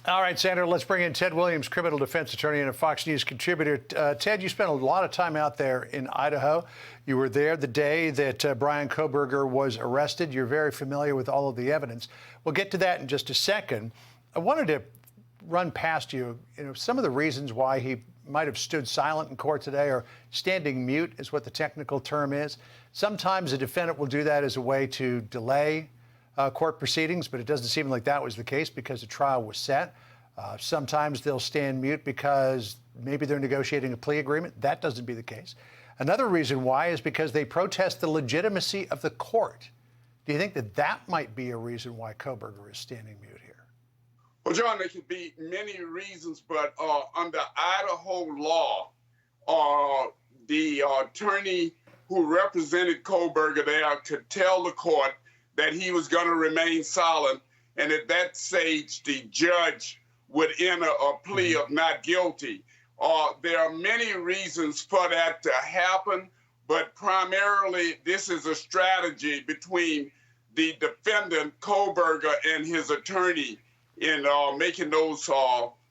All right, Senator, let's bring in Ted Williams, criminal defense attorney and a Fox News contributor. Ted, you spent a lot of time out there in Idaho. You were there the day that Bryan Kohberger was arrested. You're very familiar with all of the evidence. We'll get to that in just a second. I wanted to run past you, some of the reasons why he might have stood silent in court today, or standing mute is what the technical term is. Sometimes a defendant will do that as a way to delay court proceedings, but it doesn't seem like that was the case because the trial was set. Sometimes they'll stand mute because maybe they're negotiating a plea agreement. That doesn't be the case. Another reason why is because they protest the legitimacy of the court. Do you think that that might be a reason why Kohberger is standing mute here? Well, John, there could be many reasons, but under Idaho law, the attorney who represented Kohberger there could tell the court that he was going to remain silent, and at that stage, the judge would enter a plea of not guilty. There are many reasons for that to happen, but primarily this is a strategy between the defendant, Kohberger, and his attorney in making those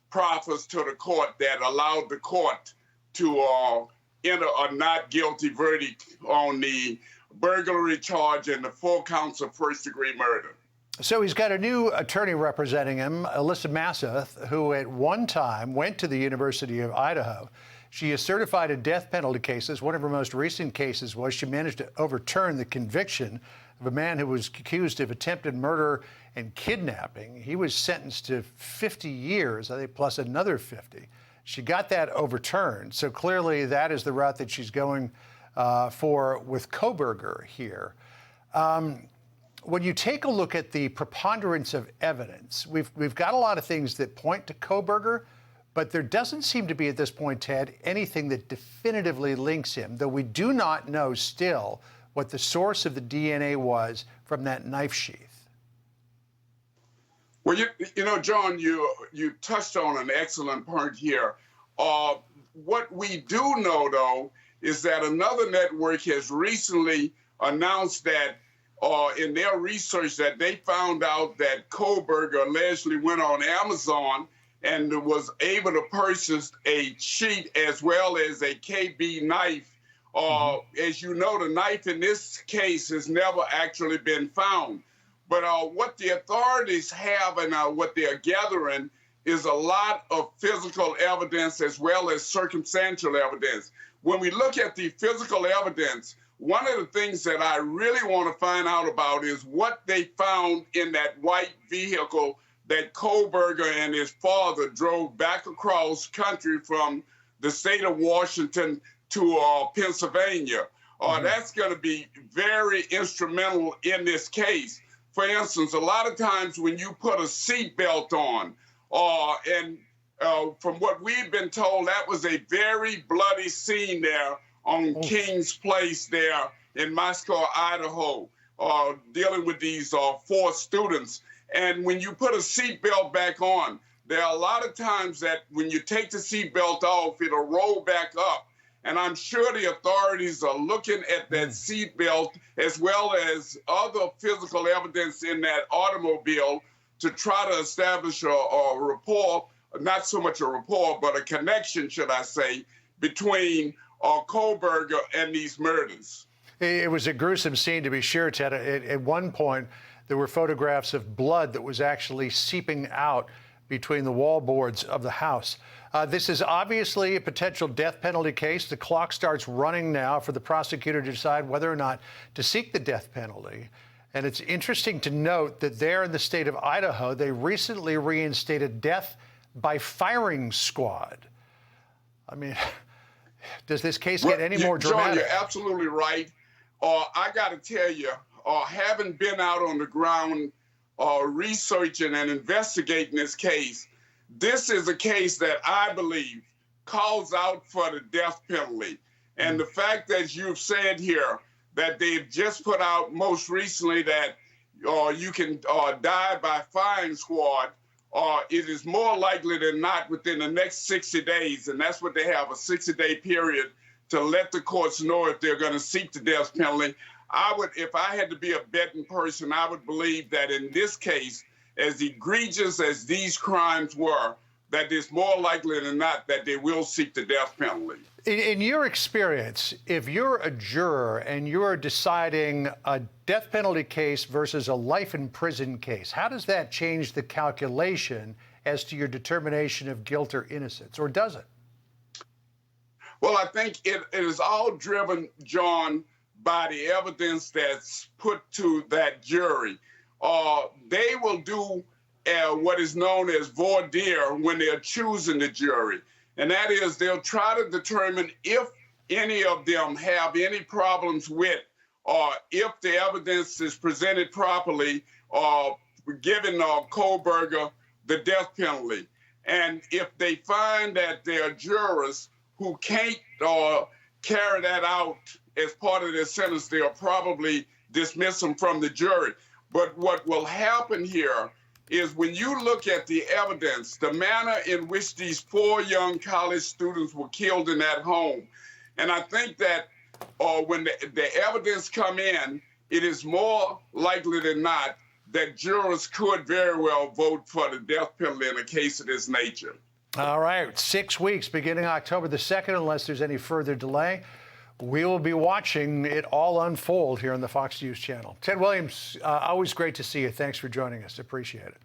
proffers to the court that allowed the court to enter a not guilty verdict on the burglary charge and the 4 counts of first-degree murder. So he's got a new attorney representing him, Alyssa Massath, who at one time went to the University of Idaho. She is certified in death penalty cases. One of her most recent cases was she managed to overturn the conviction of a man who was accused of attempted murder and kidnapping. He was sentenced to 50 years, I think, plus another 50. She got that overturned. So clearly that is the route that she's going for with Kohberger here. When you take a look at the preponderance of evidence, we've got a lot of things that point to Kohberger, but there doesn't seem to be at this point, Ted, anything that definitively links him, though we do not know still what the source of the DNA was from that knife sheath. Well, you know, John, you touched on an excellent point here. What we do know, though, is that another network has recently announced that in their research that they found out that Kohberger allegedly went on Amazon and was able to purchase a sheet as well as a KB knife. As you know, the knife in this case has never actually been found. But what the authorities have and what they're gathering is a lot of physical evidence as well as circumstantial evidence. When we look at the physical evidence, one of the things that I really want to find out about is what they found in that white vehicle that Kohberger and his father drove back across country from the state of Washington to Pennsylvania. That's going to be very instrumental in this case. For instance, a lot of times when you put a seatbelt on, from what we've been told, that was a very bloody scene there on King's Place there in Moscow, Idaho, dealing with these 4 students. And when you put a seatbelt back on, there are a lot of times that when you take the seatbelt off, it'll roll back up. And I'm sure the authorities are looking at that seatbelt as well as other physical evidence in that automobile to try to establish a rapport, not so much a rapport, but a connection, should I say, between Kohberger and these murders. It was a gruesome scene, to be sure, Ted. At one point, there were photographs of blood that was actually seeping out between the wallboards of the house. This is obviously a potential death penalty case. The clock starts running now for the prosecutor to decide whether or not to seek the death penalty. And it's interesting to note that there in the state of Idaho, they recently reinstated death by firing squad. I mean, does this case get any more dramatic? John, you're absolutely right. I got to tell you, having been out on the ground researching and investigating this case, this is a case that I believe calls out for the death penalty. And the fact that you've said here that they've just put out most recently that you can die by firing squad, it is more likely than not within the next 60 days, and that's what they have, a 60-day period to let the courts know if they're going to seek the death penalty. I would, if I had to be a betting person, I would believe that in this case, as egregious as these crimes were, that it's more likely than not that they will seek the death penalty. In your experience, if you're a juror and you're deciding a death penalty case versus a life in prison case, how does that change the calculation as to your determination of guilt or innocence, or does it? Well, I think it is all driven, John, by the evidence that's put to that jury. They will do what is known as voir dire when they're choosing the jury. And that is, they'll try to determine if any of them have any problems with, or if the evidence is presented properly, giving Kohberger the death penalty. And if they find that there are jurors who can't carry that out as part of their sentence, they'll probably dismiss them from the jury. But what will happen here is when you look at the evidence, the manner in which these 4 young college students were killed in that home, and I think that when the evidence come in, it is more likely than not that jurors could very well vote for the death penalty in a case of this nature. All right, 6 weeks beginning October the 2nd, unless there's any further delay. We will be watching it all unfold here on the Fox News channel. Ted Williams, always great to see you. Thanks for joining us. Appreciate it.